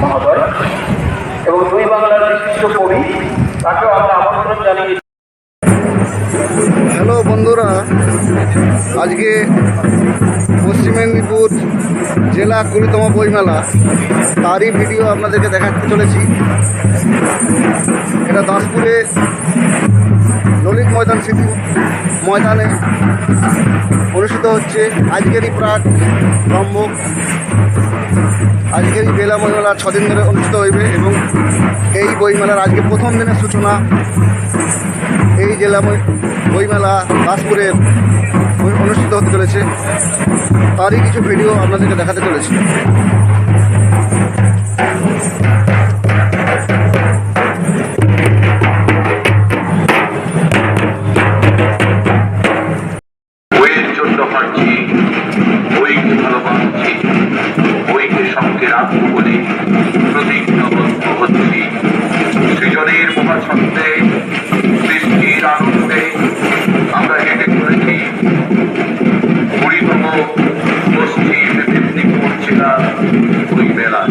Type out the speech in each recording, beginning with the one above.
মহোদয় এবং দুই বাংলার বিশিষ্ট কবি, তাকেও আমরা আমন্ত্রণ জানিয়ে। হ্যালো বন্ধুরা, আজকে পশ্চিম মেদিনীপুর জেলা 20তম বইমেলা, তারই ভিডিও আপনাদেরকে দেখাতে চলেছি। এটা দাসপুরে ললিত ময়দান স্মৃতি ময়দানে অনুষ্ঠিত হচ্ছে। আজকেরই প্রাক ব্রহ্মক, আজকেরই বেলা বইমেলা 6 দিন ধরে অনুষ্ঠিত হইবে এবং এই বইমেলার আজকে প্রথম দিনের সূচনা। এই জেলা বইমেলা দাসপুরের অনুষ্ঠিত হতে চলেছে, তারই কিছু ভিডিও আপনাদেরকে দেখাতে চলেছি। বইয়ের জন্য হাঁটছি, বইকে ভালোবাসছি, বইকে সঙ্গে রাখবো বলে প্রতিজ্ঞাবদ্ধ হচ্ছি। সৃজনের মহাছন্দে, সৃষ্টির আনন্দে আমরা হেঁটে চলেছি 20তম পশ্চিম মেদিনীপুর জেলা বই মেলা।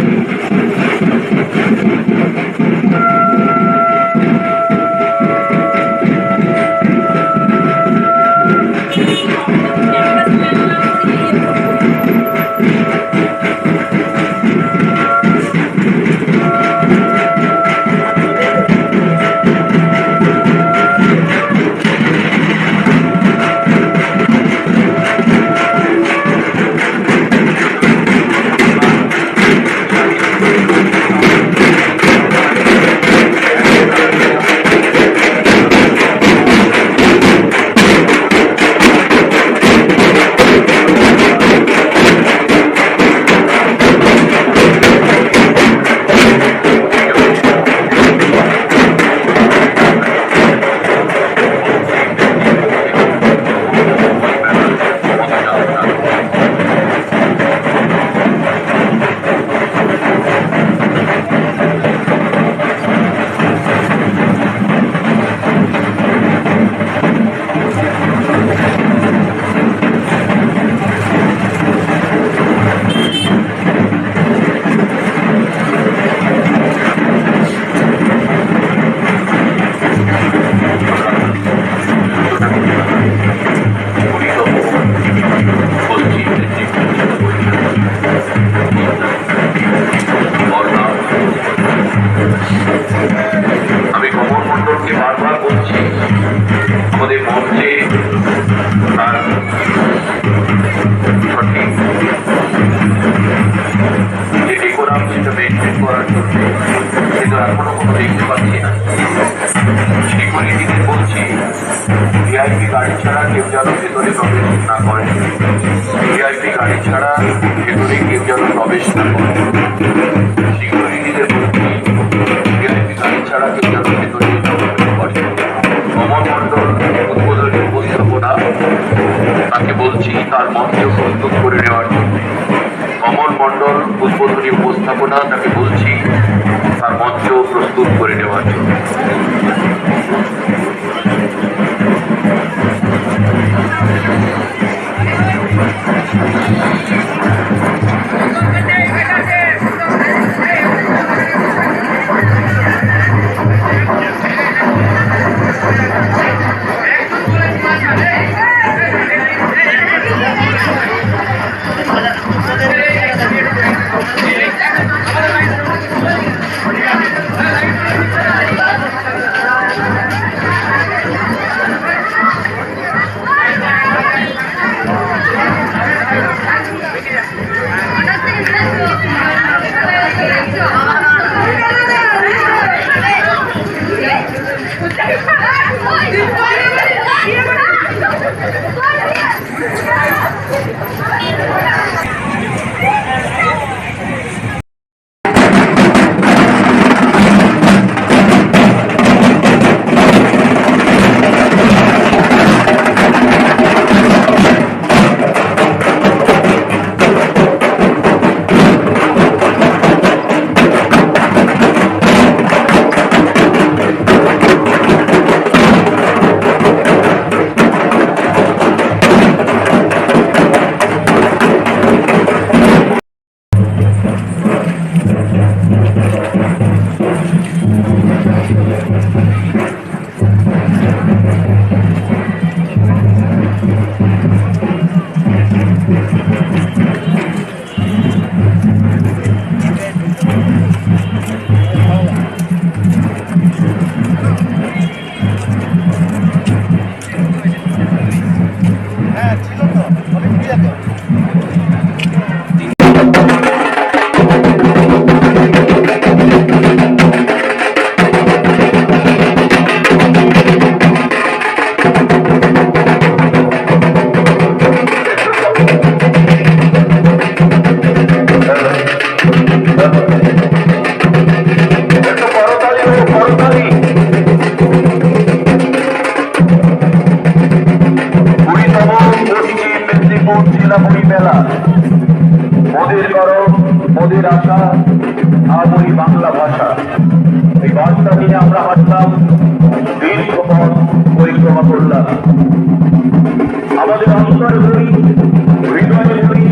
আমি কমল মণ্ডলকে বারবার বলছি, আমাদের মঞ্চে তার সঠিক যে ডেকোরাম সেটা মেনটেন করার জন্য, কিন্তু এখনো কোনো দেখতে পাচ্ছি না। সিকিউরিটিদের বলছি ভিআইপি গাড়ি ছাড়া কেউ যেন ভেতরে প্রবেশ না করে, ভিআইপি গাড়ি ছাড়া ভেতরে কেউ যেন প্রবেশ না করে। সিকিউরিটিদের বলছি ভিআইপি গাড়ি ছাড়া কেউ যেন ভেতরে প্রবেশ করে। কমল মণ্ডল উদ্বোধনী উপস্থাপনা, তাকে বলছি তার মঞ্চ প্রস্তুত করে নেওয়ার জন্য। কমল মণ্ডল উদ্বোধনী উপস্থাপনা, তাকে বলছি তার মঞ্চ প্রস্তুত করে নেওয়ার জন্য। মোদের করো মোদের আশা আমরি বাংলা ভাষা, এই বার্তা নিয়ে আমরা হাঁটলাম, দীর্ঘ পথ পরিক্রমা করলাম। আমাদের অন্তর বই, হৃদয়ের বই,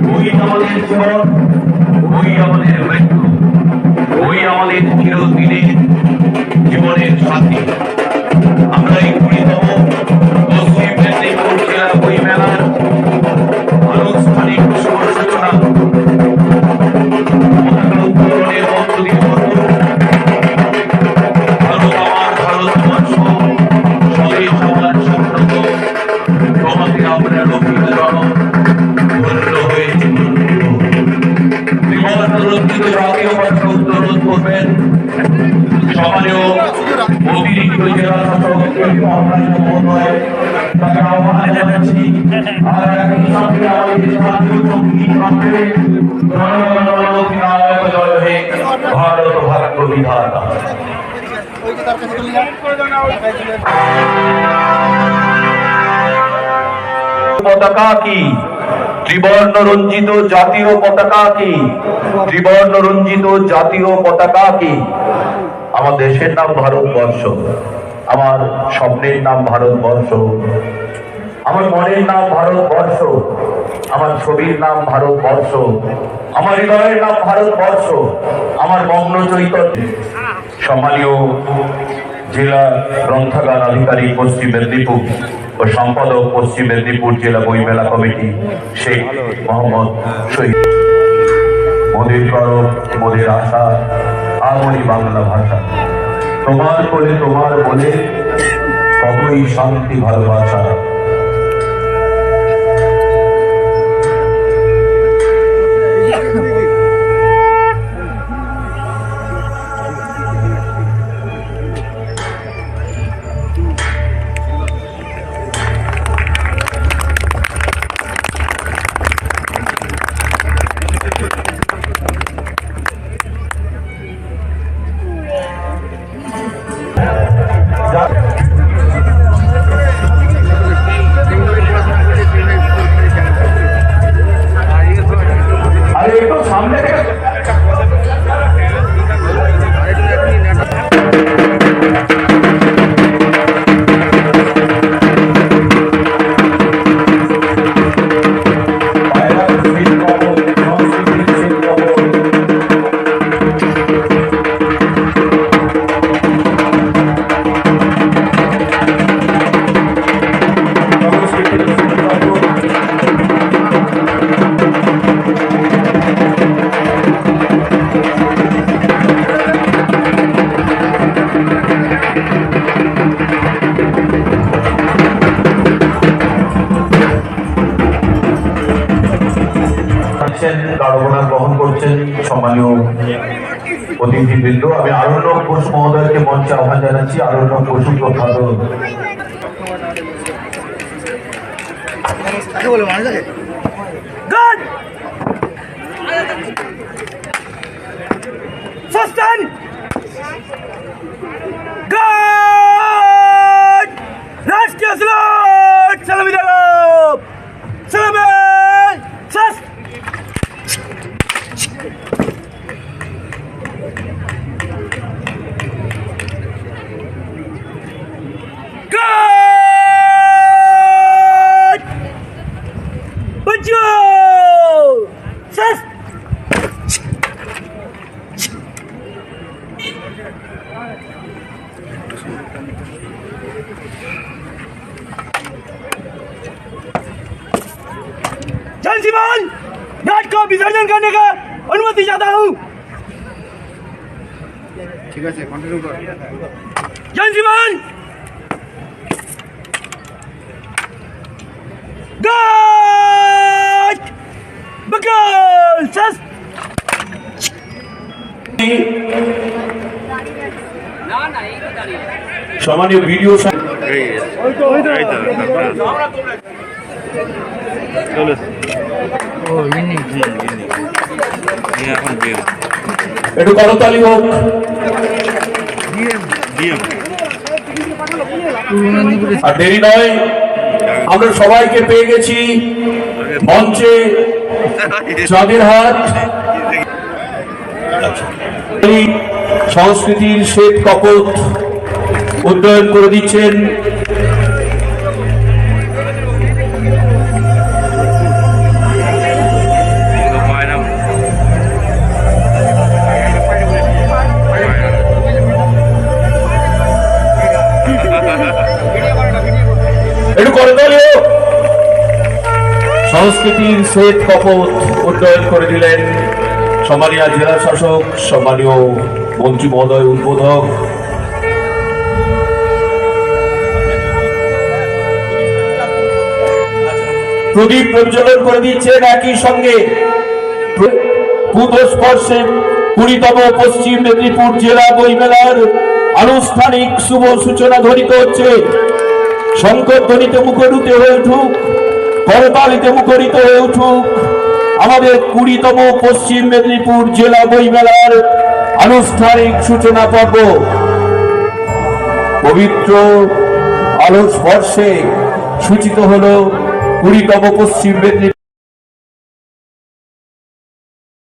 বই আমাদের জীবন, বই আমাদের মৃত্যু, বই আমাদের চিরদিনের জীবনের সাথী। আমরা এই 20তম পশ্চিম মেদিনীপুর জেলা বই মেলার আনুষ্ঠানিক শুভ সূচনা পতাকা উত্তোলনের মধ্য দিয়ে করব। ভারত আমার, ভারত তোমার সব, স্বদেশ আমার স্বপ্নত, তোমাকে আমরা রক্ষিত জনম, ধন্য হয়েছে বিমর্ষিত জাতীয় ভাষা উত্তোলন করবেন সম্মানীয় অতিরিক্ত জেলা শাসক মহোদয়, তাকে আহ্বান জানাচ্ছি। আর একই সঙ্গে আমাদের জাতীয় সঙ্গীত গাবে জনগণ অধিনায়ক জয় হে ভারত ভাগ্য বিধাতা। পতাকা কি? ত্রিবর্ণ রঞ্জিত জাতীয় পতাকা কি? ত্রিবর্ণ রঞ্জিত জাতীয় পতাকা কি? আমার দেশের নাম ভারতবর্ষ, আমার স্বপ্নের নাম ভারতবর্ষ, আমার মনের নাম ভারতবর্ষ, আমার ছবির নাম ভারতবর্ষ, আমার হৃদয়ের নাম ভারতবর্ষ, আমার মগ্ন চৈতন্য। সম্মানীয় জেলা গ্রন্থাগার আধিকারিক পশ্চিম মেদিনীপুর ও সম্পাদক পশ্চিম মেদিনীপুর জেলা বইমেলা কমিটি শেখ মোহাম্মদ শহীদ, মোদের করো মোদের আশা আমরি বাংলা ভাষা, তোমার কোলে তোমার বলে কতই শান্তি ভালোবাসা। আরে একটু সামনে থেকে গাড়বনা গ্রহণ করছেন সম্মানীয় অতিথিবৃন্দ। আমি আরণ্যক ঘোষ মহোদয়কে মঞ্চে আহ্বান জানাচ্ছি। আরণ্যক ঘোষ প্রখ্যাত রাষ্ট্রীয় স্লোট সালামি দেব সালামে শেষ। जल जीवन घाट को विसर्जन करने का अनुमति चाहता हूँ। ঠিক আছে, কন্টিনিউ কর। जल जीवन घाट बगल सस সম্মানীয় ভিডিও একটু করতালি হোক। আর দেরি নয়, আমরা সবাইকে পেয়ে গেছি মঞ্চে। চাঁদের হাট এই সংস্কৃতির শ্বেত কপট উন্নয়ন করে দিচ্ছেন একটু করে দলীয় সংস্কৃতির শ্বেত কপট উন্নয়ন করে দিলেন সম্মানীয় জেলা শাসক, সম্মানীয় মন্ত্রী মহোদয়, উদ্বোধক। প্রদীপ প্রজ্বলন করে দিচ্ছেন একই সঙ্গে পুরস্পর্শে 20তম পশ্চিম মেদিনীপুর জেলা বইমেলার আনুষ্ঠানিক শুভ সূচনা ধ্বনিত হচ্ছে। শঙ্কর ধ্বনিতে মুখরিত হয়ে উঠুক, করতালিতে মুখরিত হয়ে উঠুক আমাদের 20তম পশ্চিম মেদিনীপুর জেলা বইমেলার আনুষ্ঠানিক সূচনা পর্ব। পবিত্র আলোর স্পর্শে সূচিত হল 20তম পশ্চিম মেদিনীপুর